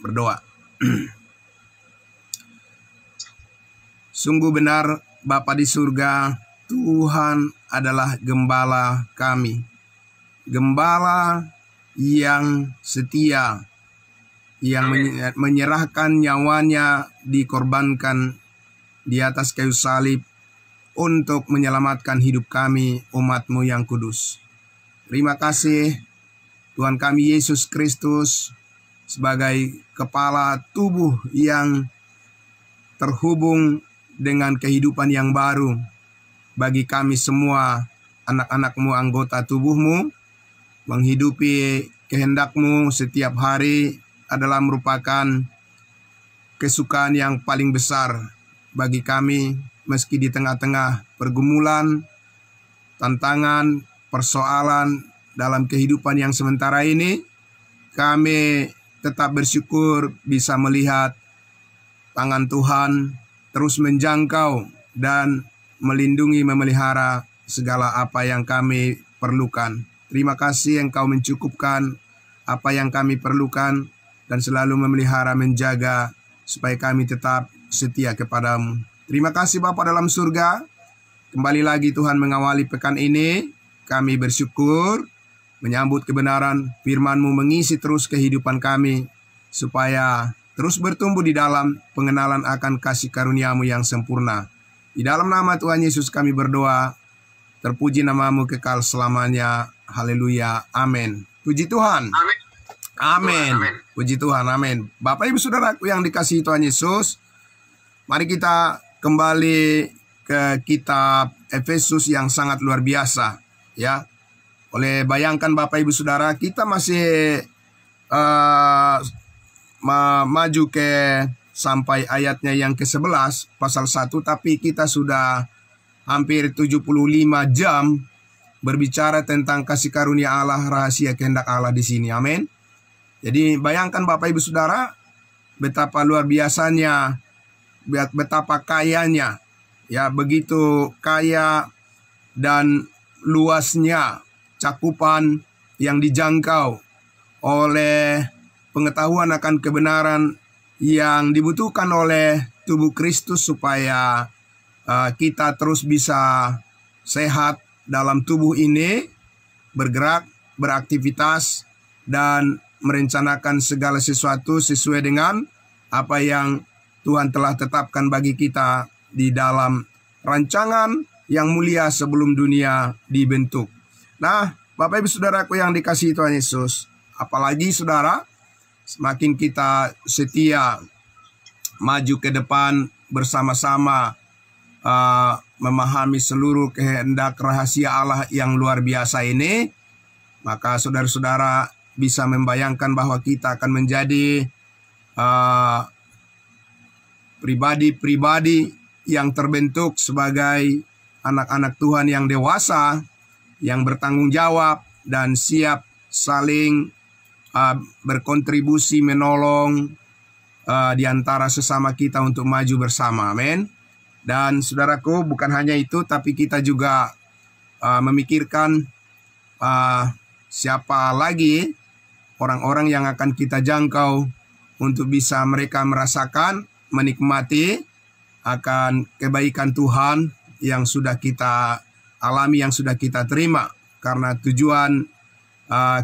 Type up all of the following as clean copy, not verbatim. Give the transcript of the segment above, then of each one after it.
Berdoa. Sungguh benar Bapa di surga, Tuhan adalah gembala kami. Gembala yang setia, yang menyerahkan nyawanya, dikorbankan di atas kayu salib untuk menyelamatkan hidup kami, umat-Mu yang kudus. Terima kasih Tuhan kami Yesus Kristus sebagai kepala tubuh yang terhubung dengan kehidupan yang baru bagi kami semua, anak-anak-Mu, anggota tubuh-Mu. Menghidupi kehendak-Mu setiap hari adalah merupakan kesukaan yang paling besar bagi kami, meski di tengah-tengah pergumulan, tantangan, persoalan dalam kehidupan yang sementara ini. Kami tetap bersyukur bisa melihat tangan Tuhan terus menjangkau dan melindungi, memelihara segala apa yang kami perlukan. Terima kasih Engkau mencukupkan apa yang kami perlukan dan selalu memelihara, menjaga supaya kami tetap setia kepadamu. Terima kasih Bapa dalam surga. Kembali lagi Tuhan mengawali pekan ini. Kami bersyukur menyambut kebenaran firman-Mu mengisi terus kehidupan kami, supaya terus bertumbuh di dalam pengenalan akan kasih karunia-Mu yang sempurna. Di dalam nama Tuhan Yesus kami berdoa, terpuji nama-Mu kekal selamanya. Haleluya, amin. Puji Tuhan. Amin. Amin. Puji Tuhan, amin. Bapak Ibu Saudaraku yang dikasihi Tuhan Yesus, mari kita kembali ke kitab Efesus yang sangat luar biasa, ya. Oleh bayangkan Bapak Ibu Saudara, kita masih maju ke sampai ayatnya yang ke-11 pasal 1, tapi kita sudah hampir 75 jam berbicara tentang kasih karunia Allah, rahasia kehendak Allah di sini. Amin. Jadi bayangkan Bapak Ibu Saudara, betapa luar biasanya, betapa kayanya, ya, begitu kaya dan luasnya cakupan yang dijangkau oleh pengetahuan akan kebenaran yang dibutuhkan oleh tubuh Kristus supaya kita terus bisa sehat dalam tubuh ini, bergerak, beraktivitas, dan merencanakan segala sesuatu sesuai dengan apa yang Tuhan telah tetapkan bagi kita di dalam rancangan yang mulia sebelum dunia dibentuk. Nah, Bapak Ibu Saudaraku yang dikasihi Tuhan Yesus, apalagi saudara, semakin kita setia maju ke depan bersama-sama, memahami seluruh kehendak rahasia Allah yang luar biasa ini, maka saudara-saudara bisa membayangkan bahwa kita akan menjadi pribadi-pribadi yang terbentuk sebagai anak-anak Tuhan yang dewasa, yang bertanggung jawab dan siap saling berkontribusi, menolong di antara sesama kita untuk maju bersama. Amin. Dan saudaraku, bukan hanya itu, tapi kita juga memikirkan siapa lagi orang-orang yang akan kita jangkau untuk bisa mereka merasakan, menikmati akan kebaikan Tuhan yang sudah kita alami, yang sudah kita terima. Karena tujuan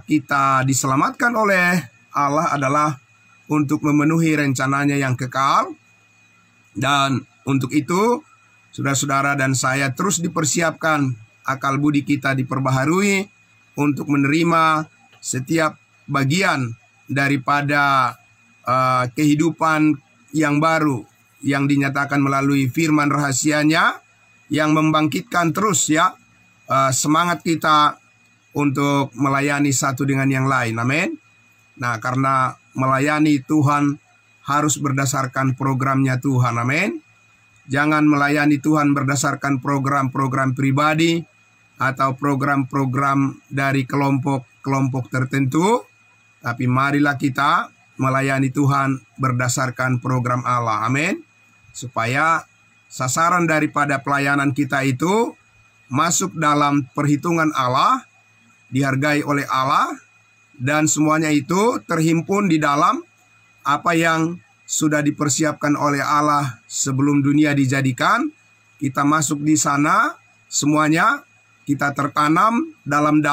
kita diselamatkan oleh Allah adalah untuk memenuhi rencananya yang kekal. Dan untuk itu, saudara-saudara dan saya terus dipersiapkan, akal budi kita diperbaharui untuk menerima setiap bagian daripada kehidupan yang baru yang dinyatakan melalui firman rahasianya, yang membangkitkan terus, ya, semangat kita untuk melayani satu dengan yang lain. Amin. Nah, karena melayani Tuhan harus berdasarkan programnya Tuhan. Amin. Jangan melayani Tuhan berdasarkan program-program pribadi atau program-program dari kelompok-kelompok tertentu, tapi marilah kita melayani Tuhan berdasarkan program Allah. Amin. Supaya sasaran daripada pelayanan kita itu masuk dalam perhitungan Allah, dihargai oleh Allah, dan semuanya itu terhimpun di dalam apa yang sudah dipersiapkan oleh Allah sebelum dunia dijadikan. Kita masuk di sana, semuanya kita tertanam dalam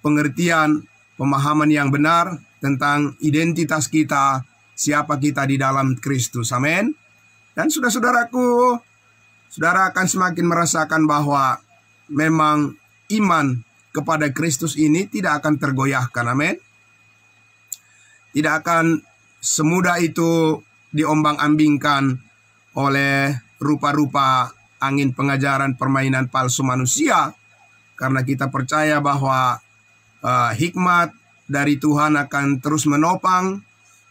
pengertian pemahaman yang benar tentang identitas kita, siapa kita di dalam Kristus. Amin. Dan saudara-saudaraku, saudara akan semakin merasakan bahwa memang iman kepada Kristus ini tidak akan tergoyahkan. Amin. Tidak akan semudah itu diombang-ambingkan oleh rupa-rupa angin pengajaran permainan palsu manusia, karena kita percaya bahwa hikmat dari Tuhan akan terus menopang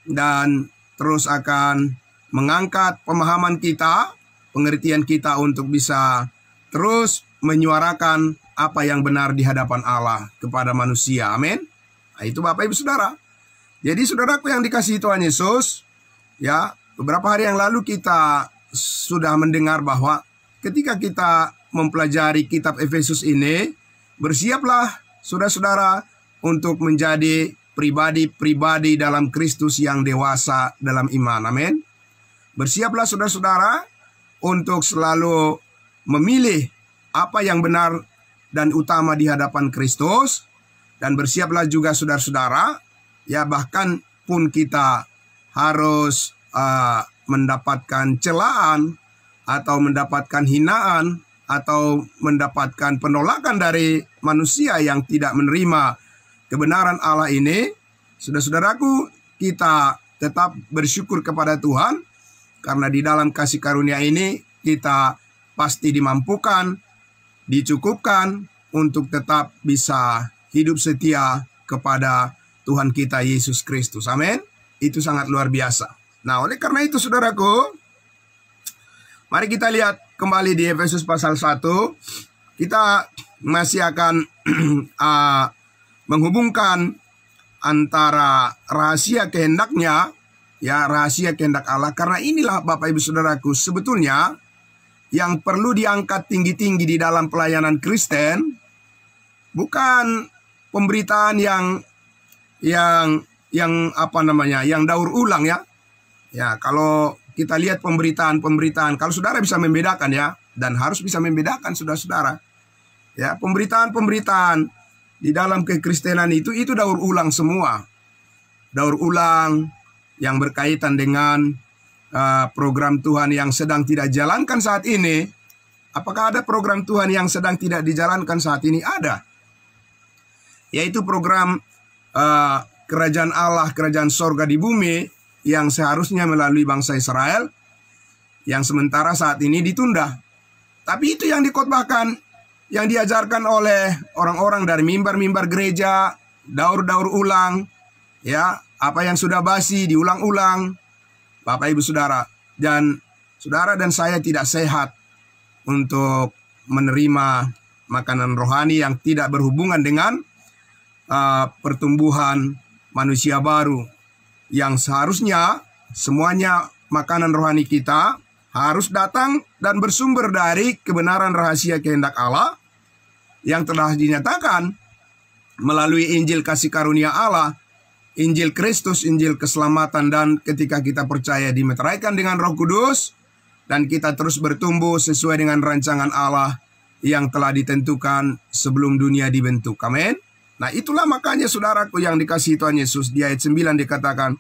dan terus akan mengangkat pemahaman kita, pengertian kita untuk bisa terus menyuarakan apa yang benar di hadapan Allah kepada manusia. Amin. Nah, itu Bapak Ibu Saudara. Jadi saudaraku yang dikasihi Tuhan Yesus, ya, beberapa hari yang lalu kita sudah mendengar bahwa ketika kita mempelajari kitab Efesus ini, bersiaplah saudara-saudara untuk menjadi pribadi-pribadi dalam Kristus yang dewasa dalam iman. Amin. Bersiaplah saudara-saudara untuk selalu memilih apa yang benar dan utama di hadapan Kristus. Dan bersiaplah juga saudara-saudara, ya, bahkan pun kita harus mendapatkan celaan atau mendapatkan hinaan atau mendapatkan penolakan dari manusia yang tidak menerima kebenaran Allah ini. Saudara-saudaraku, kita tetap bersyukur kepada Tuhan, karena di dalam kasih karunia ini kita pasti dimampukan, dicukupkan untuk tetap bisa hidup setia kepada Tuhan kita Yesus Kristus. Amin. Itu sangat luar biasa. Nah, oleh karena itu saudaraku, mari kita lihat kembali di Efesus pasal 1. Kita masih akan menghubungkan antara rahasia kehendaknya, ya, rahasia kehendak Allah. Karena inilah Bapak Ibu Saudaraku, sebetulnya yang perlu diangkat tinggi-tinggi di dalam pelayanan Kristen bukan pemberitaan yang daur ulang, ya. Ya, kalau kita lihat pemberitaan, kalau saudara bisa membedakan, ya, dan harus bisa membedakan saudara-saudara, ya, pemberitaan di dalam kekristenan itu daur ulang semua. Daur ulang yang berkaitan dengan program Tuhan yang sedang tidak dijalankan saat ini. Apakah ada program Tuhan yang sedang tidak dijalankan saat ini? Ada. Yaitu program kerajaan Allah, kerajaan sorga di bumi, yang seharusnya melalui bangsa Israel, yang sementara saat ini ditunda. Tapi itu yang dikhotbahkan, yang diajarkan oleh orang-orang dari mimbar-mimbar gereja, daur-daur ulang, ya, apa yang sudah basi diulang-ulang, Bapak Ibu Saudara. Dan saudara dan saya tidak sehat untuk menerima makanan rohani yang tidak berhubungan dengan pertumbuhan manusia baru, yang seharusnya semuanya makanan rohani kita harus datang dan bersumber dari kebenaran rahasia kehendak Allah yang telah dinyatakan melalui Injil kasih karunia Allah, Injil Kristus, Injil keselamatan. Dan ketika kita percaya dimeteraikan dengan Roh Kudus, dan kita terus bertumbuh sesuai dengan rancangan Allah yang telah ditentukan sebelum dunia dibentuk. Amin. Nah, itulah makanya saudaraku yang dikasihi Tuhan Yesus, di ayat 9 dikatakan,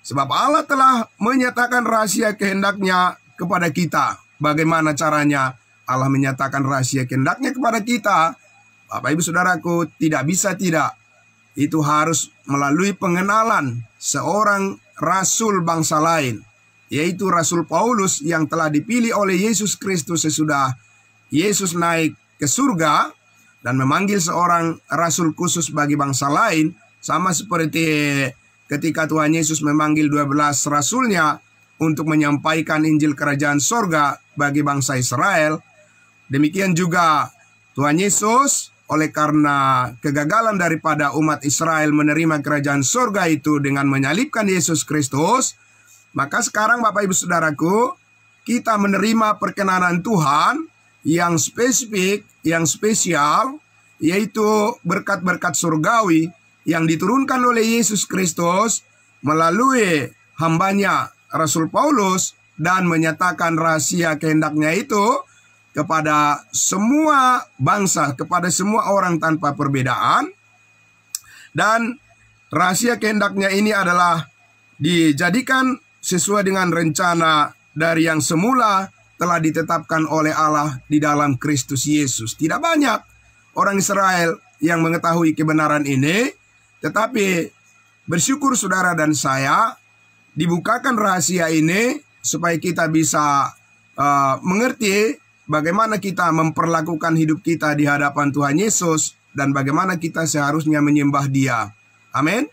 sebab Allah telah menyatakan rahasia kehendaknya kepada kita. Bagaimana caranya Allah menyatakan rahasia kehendaknya kepada kita? Bapak Ibu Saudaraku, tidak bisa tidak. Itu harus melalui pengenalan seorang rasul bangsa lain, yaitu Rasul Paulus, yang telah dipilih oleh Yesus Kristus sesudah Yesus naik ke surga dan memanggil seorang rasul khusus bagi bangsa lain, sama seperti ketika Tuhan Yesus memanggil 12 rasulnya untuk menyampaikan Injil kerajaan sorga bagi bangsa Israel. Demikian juga Tuhan Yesus, oleh karena kegagalan daripada umat Israel menerima kerajaan sorga itu dengan menyalibkan Yesus Kristus, maka sekarang Bapak Ibu Saudaraku, kita menerima perkenanan Tuhan yang spesifik, yang spesial, yaitu berkat-berkat surgawi yang diturunkan oleh Yesus Kristus melalui hambanya Rasul Paulus dan menyatakan rahasia kehendaknya itu kepada semua bangsa, kepada semua orang tanpa perbedaan. Dan rahasia kehendaknya ini adalah dijadikan sesuai dengan rencana dari yang semula telah ditetapkan oleh Allah di dalam Kristus Yesus. Tidak banyak orang Israel yang mengetahui kebenaran ini, tetapi bersyukur saudara dan saya dibukakan rahasia ini supaya kita bisa mengerti bagaimana kita memperlakukan hidup kita di hadapan Tuhan Yesus dan bagaimana kita seharusnya menyembah Dia. Amin.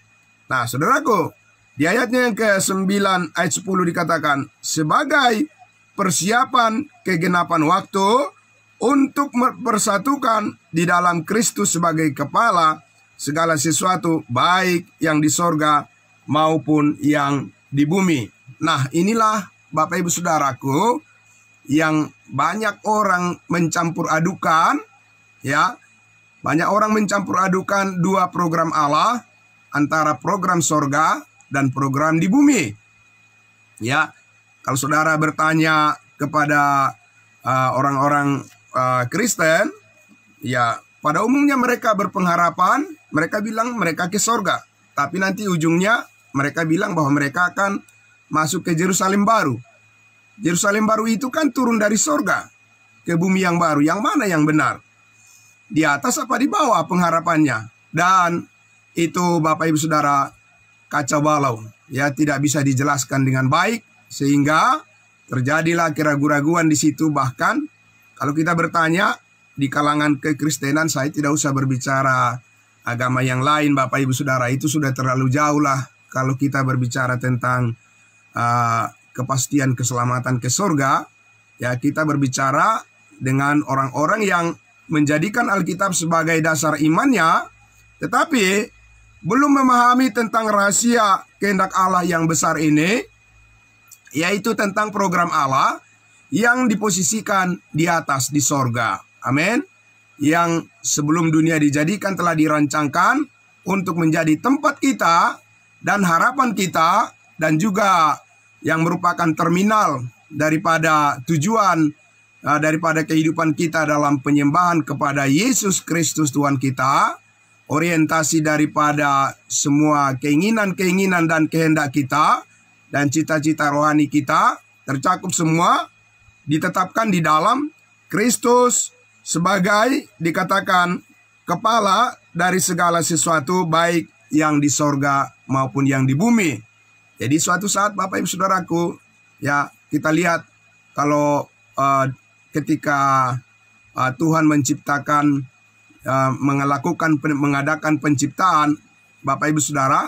Nah, saudaraku, di ayatnya yang ke-9 ayat 10 dikatakan, sebagai persiapan kegenapan waktu untuk mempersatukan di dalam Kristus sebagai kepala segala sesuatu, baik yang di sorga maupun yang di bumi. Nah, inilah Bapak Ibu Saudaraku yang banyak orang mencampur adukan, ya. Banyak orang mencampur adukan dua program Allah, antara program sorga dan program di bumi. Ya, kalau saudara bertanya kepada orang-orang Kristen, ya pada umumnya mereka berpengharapan, mereka bilang mereka ke sorga. Tapi nanti ujungnya mereka bilang bahwa mereka akan masuk ke Yerusalem baru. Yerusalem baru itu kan turun dari sorga ke bumi yang baru. Yang mana yang benar? Di atas apa di bawah pengharapannya? Dan itu Bapak Ibu Saudara kacau balau. Ya, tidak bisa dijelaskan dengan baik. Sehingga terjadilah keraguan-raguan di situ. Bahkan kalau kita bertanya di kalangan kekristenan, saya tidak usah berbicara agama yang lain Bapak Ibu Saudara. Itu sudah terlalu jauh lah kalau kita berbicara tentang kepastian keselamatan ke surga. Ya, kita berbicara dengan orang-orang yang menjadikan Alkitab sebagai dasar imannya, tetapi belum memahami tentang rahasia kehendak Allah yang besar ini, yaitu tentang program Allah yang diposisikan di atas di sorga. Amin. Yang sebelum dunia dijadikan telah dirancangkan untuk menjadi tempat kita dan harapan kita, dan juga yang merupakan terminal daripada tujuan daripada kehidupan kita dalam penyembahan kepada Yesus Kristus Tuhan kita. Orientasi daripada semua keinginan-keinginan dan kehendak kita dan cita-cita rohani kita tercakup semua ditetapkan di dalam Kristus sebagai dikatakan kepala dari segala sesuatu, baik yang di sorga maupun yang di bumi. Jadi suatu saat Bapak Ibu Saudaraku, ya kita lihat kalau ketika Tuhan menciptakan, mengadakan penciptaan, Bapak Ibu Saudara,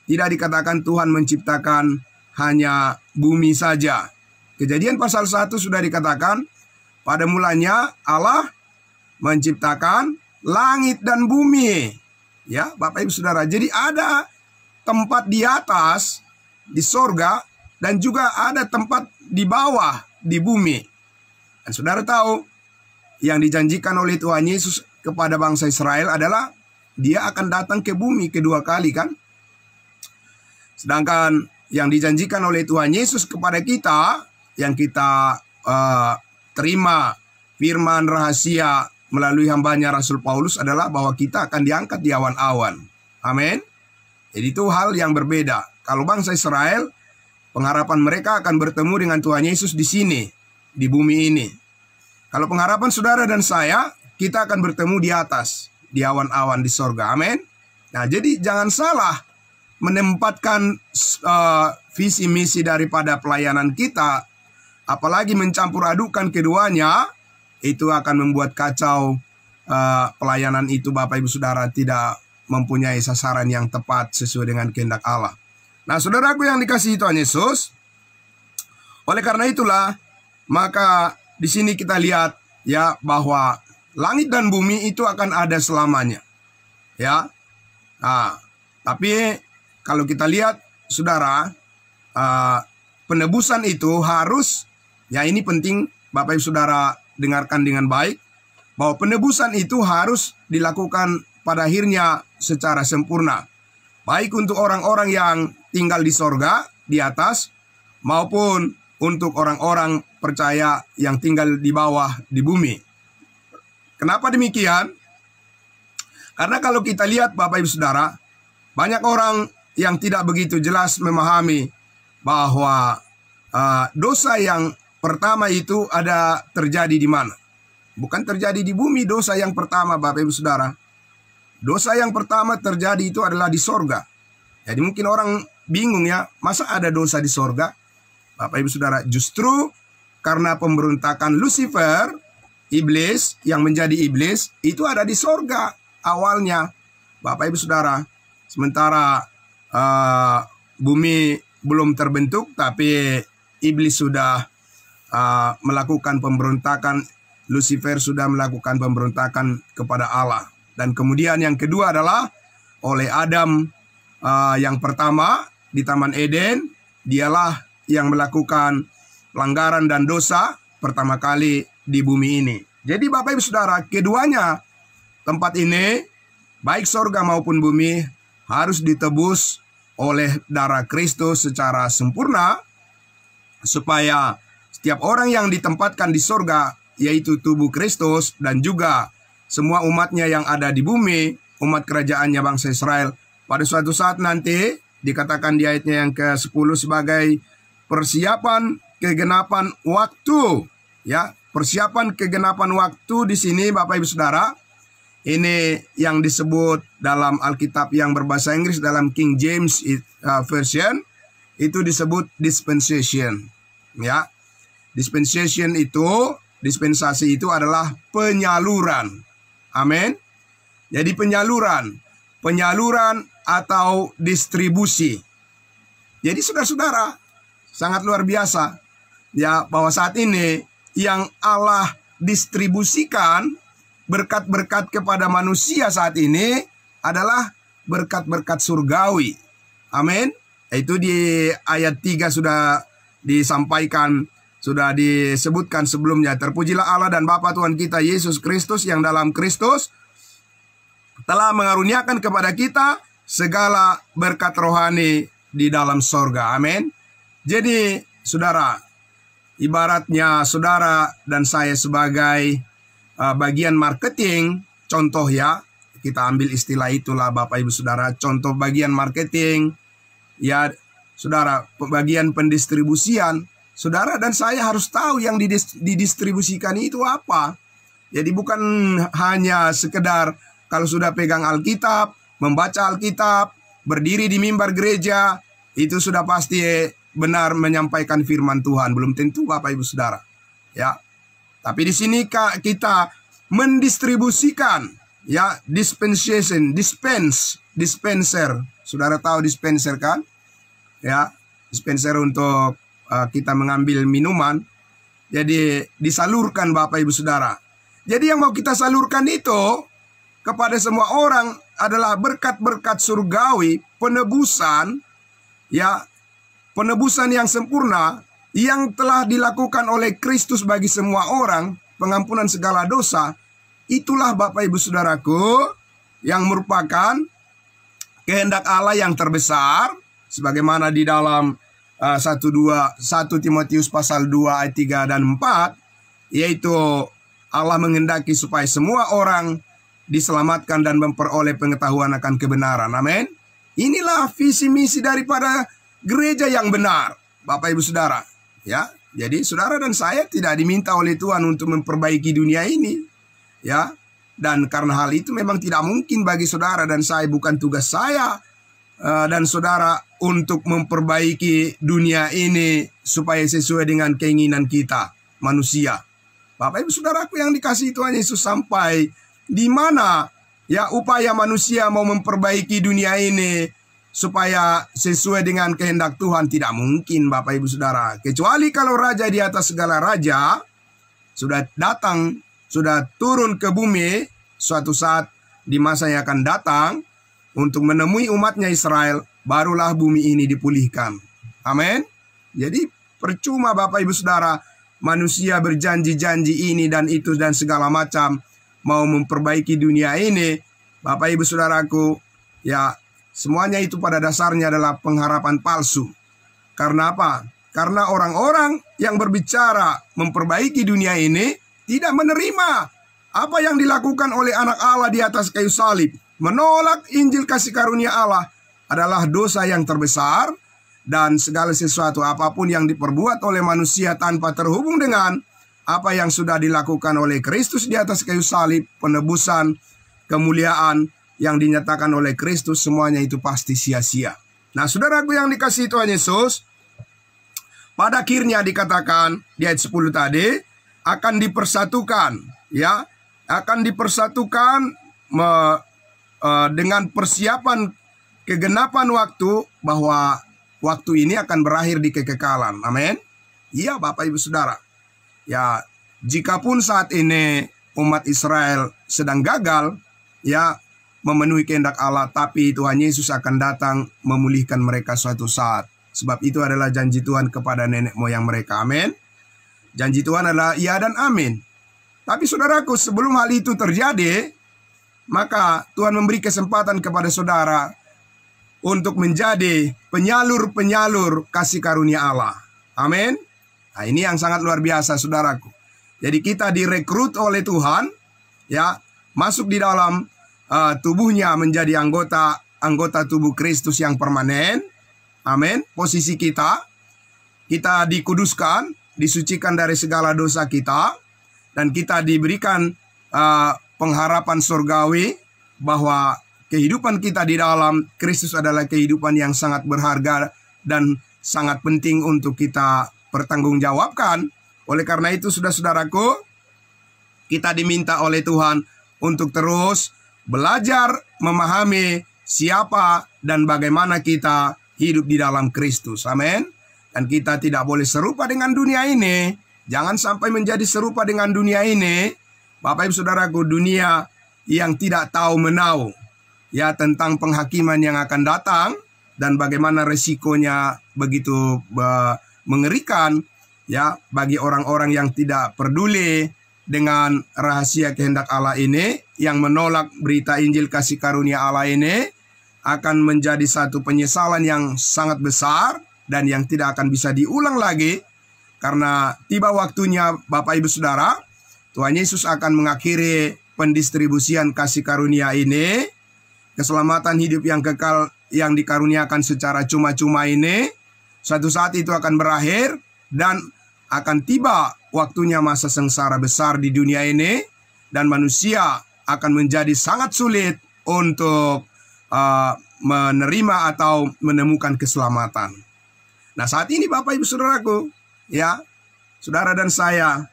tidak dikatakan Tuhan menciptakan hanya bumi saja. Kejadian pasal 1 sudah dikatakan, pada mulanya Allah menciptakan langit dan bumi. Ya, Bapak Ibu Saudara. Jadi ada tempat di atas, di sorga, dan juga ada tempat di bawah, di bumi. Dan saudara tahu, yang dijanjikan oleh Tuhan Yesus kepada bangsa Israel adalah Dia akan datang ke bumi kedua kali, kan? Sedangkan yang dijanjikan oleh Tuhan Yesus kepada kita, yang kita terima firman rahasia melalui hambanya Rasul Paulus adalah bahwa kita akan diangkat di awan-awan. Amin. Jadi itu hal yang berbeda. Kalau bangsa Israel, pengharapan mereka akan bertemu dengan Tuhan Yesus di sini, di bumi ini. Kalau pengharapan saudara dan saya, kita akan bertemu di atas, di awan-awan di sorga. Amin. Nah, jadi jangan salah menempatkan visi misi daripada pelayanan kita, apalagi mencampur adukan keduanya, itu akan membuat kacau pelayanan itu. Bapak Ibu Saudara tidak mempunyai sasaran yang tepat sesuai dengan kehendak Allah. Nah, saudaraku yang dikasihi Tuhan Yesus, oleh karena itulah maka di sini kita lihat ya bahwa langit dan bumi itu akan ada selamanya. Ya. Nah, tapi kalau kita lihat saudara, penebusan itu harus, ya ini penting Bapak Ibu Saudara dengarkan dengan baik, bahwa penebusan itu harus dilakukan pada akhirnya secara sempurna. Baik untuk orang-orang yang tinggal di sorga, di atas, maupun untuk orang-orang percaya yang tinggal di bawah, di bumi. Kenapa demikian? Karena kalau kita lihat Bapak Ibu Saudara, banyak orang yang tidak begitu jelas memahami bahwa dosa yang pertama itu ada terjadi di mana? Bukan terjadi di bumi dosa yang pertama Bapak Ibu Saudara. Dosa yang pertama terjadi itu adalah di sorga. Jadi mungkin orang bingung ya, masa ada dosa di sorga? Bapak Ibu Saudara, justru karena pemberontakan Lucifer, iblis yang menjadi iblis, itu ada di sorga awalnya. Bapak Ibu Saudara, sementara bumi belum terbentuk, tapi iblis sudah melakukan pemberontakan. Lucifer sudah melakukan pemberontakan kepada Allah. Dan kemudian yang kedua adalah oleh Adam yang pertama di Taman Eden, dialah yang melakukan pelanggaran dan dosa pertama kali di bumi ini. Jadi Bapak Ibu Saudara, keduanya tempat ini, baik sorga maupun bumi, harus ditebus oleh darah Kristus secara sempurna, supaya setiap orang yang ditempatkan di sorga, yaitu tubuh Kristus, dan juga semua umatnya yang ada di bumi, umat kerajaannya bangsa Israel, pada suatu saat nanti, dikatakan di ayatnya yang ke-10 sebagai persiapan kegenapan waktu, ya, persiapan kegenapan waktu di sini Bapak Ibu Saudara, ini yang disebut dalam Alkitab yang berbahasa Inggris dalam King James Version itu disebut dispensation, ya. Dispensation itu, dispensasi itu adalah penyaluran. Amin. Jadi penyaluran atau distribusi. Jadi saudara-saudara, sangat luar biasa ya bahwa saat ini yang Allah distribusikan berkat-berkat kepada manusia saat ini adalah berkat-berkat surgawi. Amin. Itu di ayat 3 sudah disampaikan, sudah disebutkan sebelumnya. Terpujilah Allah dan Bapa Tuhan kita Yesus Kristus yang dalam Kristus telah mengaruniakan kepada kita segala berkat rohani di dalam sorga. Amin. Jadi saudara, ibaratnya saudara dan saya sebagai bagian marketing, contoh ya, kita ambil istilah itulah Bapak Ibu Saudara, contoh bagian marketing, ya saudara, bagian pendistribusian, saudara dan saya harus tahu yang didistribusikan itu apa. Jadi bukan hanya sekedar kalau sudah pegang Alkitab, membaca Alkitab, berdiri di mimbar gereja, itu sudah pasti benar menyampaikan firman Tuhan. Belum tentu Bapak Ibu Saudara, ya. Tapi di sini kita mendistribusikan, ya, dispensation, dispenser. Saudara tahu dispenser kan? Ya, dispenser untuk kita mengambil minuman. Jadi disalurkan Bapak Ibu Saudara. Jadi yang mau kita salurkan itu kepada semua orang adalah berkat-berkat surgawi, penebusan, ya, penebusan yang sempurna yang telah dilakukan oleh Kristus bagi semua orang, pengampunan segala dosa. Itulah Bapak Ibu Saudaraku yang merupakan kehendak Allah yang terbesar, sebagaimana di dalam 1 Timotius pasal 2 ayat 3 dan 4, yaitu Allah menghendaki supaya semua orang diselamatkan dan memperoleh pengetahuan akan kebenaran. Amin. Inilah visi misi daripada gereja yang benar, Bapak Ibu Saudara, ya. Jadi saudara dan saya tidak diminta oleh Tuhan untuk memperbaiki dunia ini, ya. Dan karena hal itu memang tidak mungkin bagi saudara dan saya, bukan tugas saya dan saudara untuk memperbaiki dunia ini supaya sesuai dengan keinginan kita manusia. Bapak Ibu Saudaraku yang dikasihi Tuhan Yesus, sampai di mana ya upaya manusia mau memperbaiki dunia ini supaya sesuai dengan kehendak Tuhan, tidak mungkin Bapak Ibu Saudara. Kecuali kalau raja di atas segala raja sudah datang, sudah turun ke bumi suatu saat di masa yang akan datang untuk menemui umatnya Israel, barulah bumi ini dipulihkan. Amin. Jadi percuma Bapak Ibu Saudara manusia berjanji-janji ini dan itu dan segala macam mau memperbaiki dunia ini. Bapak Ibu Saudaraku, ya, semuanya itu pada dasarnya adalah pengharapan palsu. Karena apa? Karena orang-orang yang berbicara memperbaiki dunia ini tidak menerima apa yang dilakukan oleh anak Allah di atas kayu salib. Menolak Injil kasih karunia Allah adalah dosa yang terbesar, dan segala sesuatu apapun yang diperbuat oleh manusia tanpa terhubung dengan apa yang sudah dilakukan oleh Kristus di atas kayu salib, penebusan, kemuliaan yang dinyatakan oleh Kristus, semuanya itu pasti sia-sia. Nah, saudaraku yang dikasihi Tuhan Yesus, pada akhirnya dikatakan di ayat 10 tadi akan dipersatukan, ya, akan dipersatukan dengan persiapan kegenapan waktu, bahwa waktu ini akan berakhir di kekekalan. Amin. Iya, Bapak Ibu Saudara. Ya, jikapun saat ini umat Israel sedang gagal, ya, memenuhi kehendak Allah, tapi Tuhan Yesus akan datang memulihkan mereka suatu saat. Sebab itu adalah janji Tuhan kepada nenek moyang mereka. Amin. Janji Tuhan adalah ya dan amin. Tapi saudaraku, sebelum hal itu terjadi, maka Tuhan memberi kesempatan kepada saudara untuk menjadi penyalur-penyalur kasih karunia Allah. Amin. Nah, ini yang sangat luar biasa, saudaraku. Jadi kita direkrut oleh Tuhan, ya, masuk di dalam tubuhnya, menjadi anggota tubuh Kristus yang permanen. Amin. Posisi kita dikuduskan, disucikan dari segala dosa kita, dan kita diberikan pengharapan surgawi bahwa kehidupan kita di dalam Kristus adalah kehidupan yang sangat berharga dan sangat penting untuk kita pertanggungjawabkan. Oleh karena itu, saudara-saudaraku, kita diminta oleh Tuhan untuk terus belajar memahami siapa dan bagaimana kita hidup di dalam Kristus. Amin. Dan kita tidak boleh serupa dengan dunia ini. Jangan sampai menjadi serupa dengan dunia ini, Bapak Ibu Saudaraku, dunia yang tidak tahu menau, ya, tentang penghakiman yang akan datang dan bagaimana resikonya begitu mengerikan, ya, bagi orang-orang yang tidak peduli dengan rahasia kehendak Allah ini, yang menolak berita Injil kasih karunia Allah ini, akan menjadi satu penyesalan yang sangat besar dan yang tidak akan bisa diulang lagi. Karena tiba waktunya, Bapak Ibu Saudara, Tuhan Yesus akan mengakhiri pendistribusian kasih karunia ini. Keselamatan hidup yang kekal yang dikaruniakan secara cuma-cuma ini, suatu saat itu akan berakhir, dan akan tiba waktunya masa sengsara besar di dunia ini, dan manusia akan menjadi sangat sulit untuk menerima atau menemukan keselamatan. Nah, saat ini Bapak Ibu Saudaraku, ya, saudara dan saya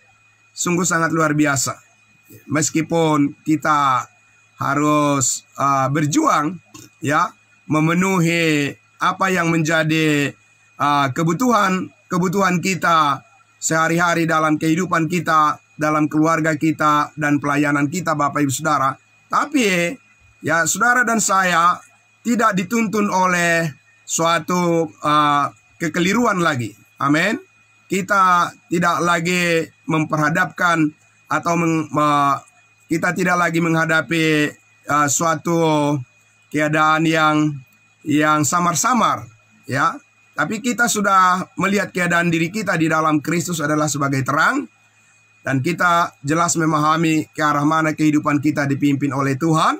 sungguh sangat luar biasa. Meskipun kita harus berjuang, ya, memenuhi apa yang menjadi kebutuhan kita sehari-hari dalam kehidupan kita, dalam keluarga kita, dan pelayanan kita, Bapak Ibu Saudara. Tapi, ya, saudara dan saya tidak dituntun oleh suatu kekeliruan lagi. Amin. Kita tidak lagi memperhadapkan atau kita tidak lagi menghadapi suatu keadaan yang samar-samar, ya. Tapi kita sudah melihat keadaan diri kita di dalam Kristus adalah sebagai terang, dan kita jelas memahami ke arah mana kehidupan kita dipimpin oleh Tuhan.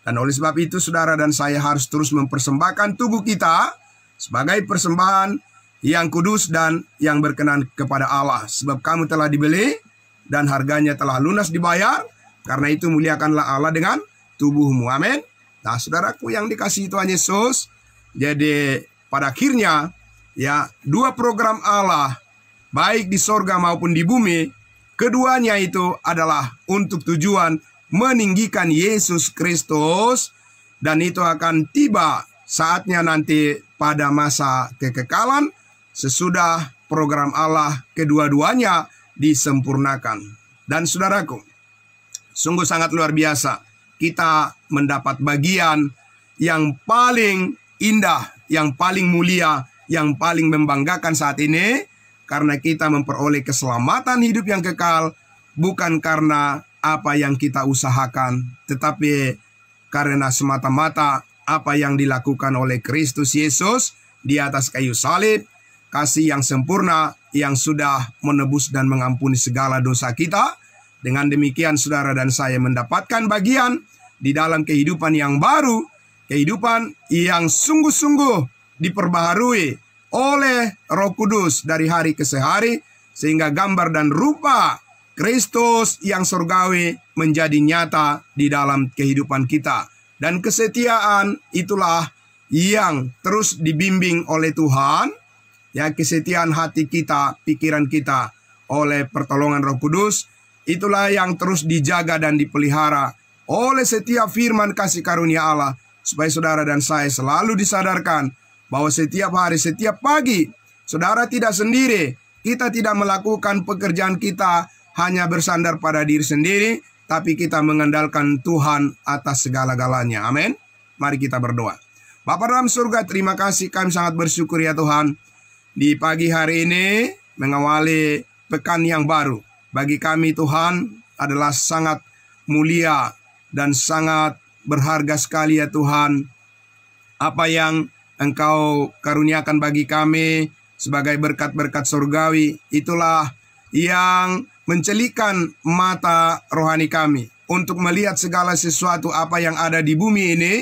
Dan oleh sebab itu, saudara dan saya harus terus mempersembahkan tubuh kita sebagai persembahan yang kudus dan yang berkenan kepada Allah. Sebab kamu telah dibeli dan harganya telah lunas dibayar. Karena itu muliakanlah Allah dengan tubuhmu. Amin. Nah, saudaraku yang dikasihi Tuhan Yesus, jadi pada akhirnya, ya, dua program Allah, baik di sorga maupun di bumi, keduanya itu adalah untuk tujuan meninggikan Yesus Kristus, dan itu akan tiba saatnya nanti pada masa kekekalan sesudah program Allah kedua-duanya disempurnakan. Dan saudaraku, sungguh sangat luar biasa, kita mendapat bagian yang paling indah, yang paling mulia, yang paling membanggakan saat ini, karena kita memperoleh keselamatan hidup yang kekal, bukan karena apa yang kita usahakan, tetapi karena semata-mata apa yang dilakukan oleh Kristus Yesus di atas kayu salib, kasih yang sempurna yang sudah menebus dan mengampuni segala dosa kita. Dengan demikian saudara dan saya mendapatkan bagian di dalam kehidupan yang baru, kehidupan yang sungguh-sungguh diperbaharui oleh Roh Kudus dari hari ke hari, sehingga gambar dan rupa Kristus yang surgawi menjadi nyata di dalam kehidupan kita. Dan kesetiaan itulah yang terus dibimbing oleh Tuhan, ya, kesetiaan hati kita, pikiran kita oleh pertolongan Roh Kudus, itulah yang terus dijaga dan dipelihara oleh setiap firman kasih karunia Allah, supaya saudara dan saya selalu disadarkan bahwa setiap hari, setiap pagi, saudara tidak sendiri. Kita tidak melakukan pekerjaan kita hanya bersandar pada diri sendiri, tapi kita mengandalkan Tuhan atas segala-galanya. Amin. Mari kita berdoa. Bapa dalam surga, terima kasih, kami sangat bersyukur ya Tuhan, di pagi hari ini mengawali pekan yang baru. Bagi kami Tuhan adalah sangat mulia dan sangat berharga sekali ya Tuhan, apa yang Engkau karuniakan bagi kami sebagai berkat-berkat surgawi. Itulah yang mencelikan mata rohani kami untuk melihat segala sesuatu apa yang ada di bumi ini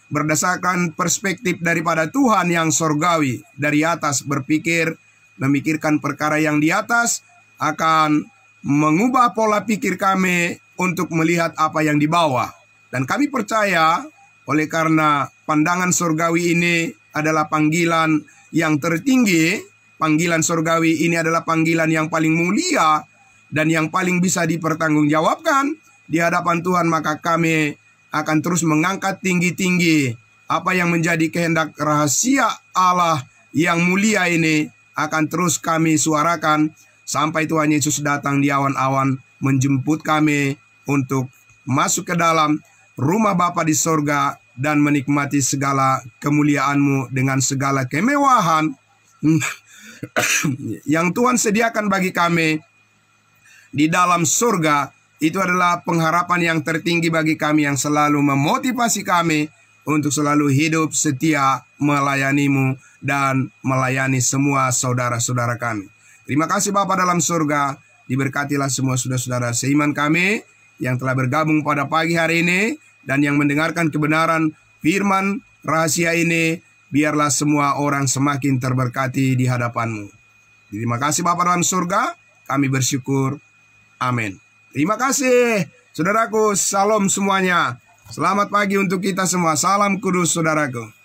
berdasarkan perspektif daripada Tuhan yang surgawi. Dari atas berpikir, memikirkan perkara yang di atas, akan mengubah pola pikir kami untuk melihat apa yang di bawah. Dan kami percaya oleh karena pandangan surgawi ini adalah panggilan yang tertinggi, panggilan surgawi ini adalah panggilan yang paling mulia dan yang paling bisa dipertanggungjawabkan di hadapan Tuhan, maka kami akan terus mengangkat tinggi-tinggi apa yang menjadi kehendak rahasia Allah yang mulia ini, akan terus kami suarakan sampai Tuhan Yesus datang di awan-awan menjemput kami untuk masuk ke dalam rumah Bapa di sorga dan menikmati segala kemuliaan-Mu dengan segala kemewahan yang Tuhan sediakan bagi kami di dalam surga. Itu adalah pengharapan yang tertinggi bagi kami, yang selalu memotivasi kami untuk selalu hidup setia melayani-Mu dan melayani semua saudara-saudara kami. Terima kasih Bapa dalam surga, diberkatilah semua saudara-saudara seiman kami yang telah bergabung pada pagi hari ini dan yang mendengarkan kebenaran firman rahasia ini. Biarlah semua orang semakin terberkati di hadapan-Mu. Terima kasih Bapa dalam surga, kami bersyukur. Amin. Terima kasih saudaraku, salam semuanya. Selamat pagi untuk kita semua. Salam kudus saudaraku.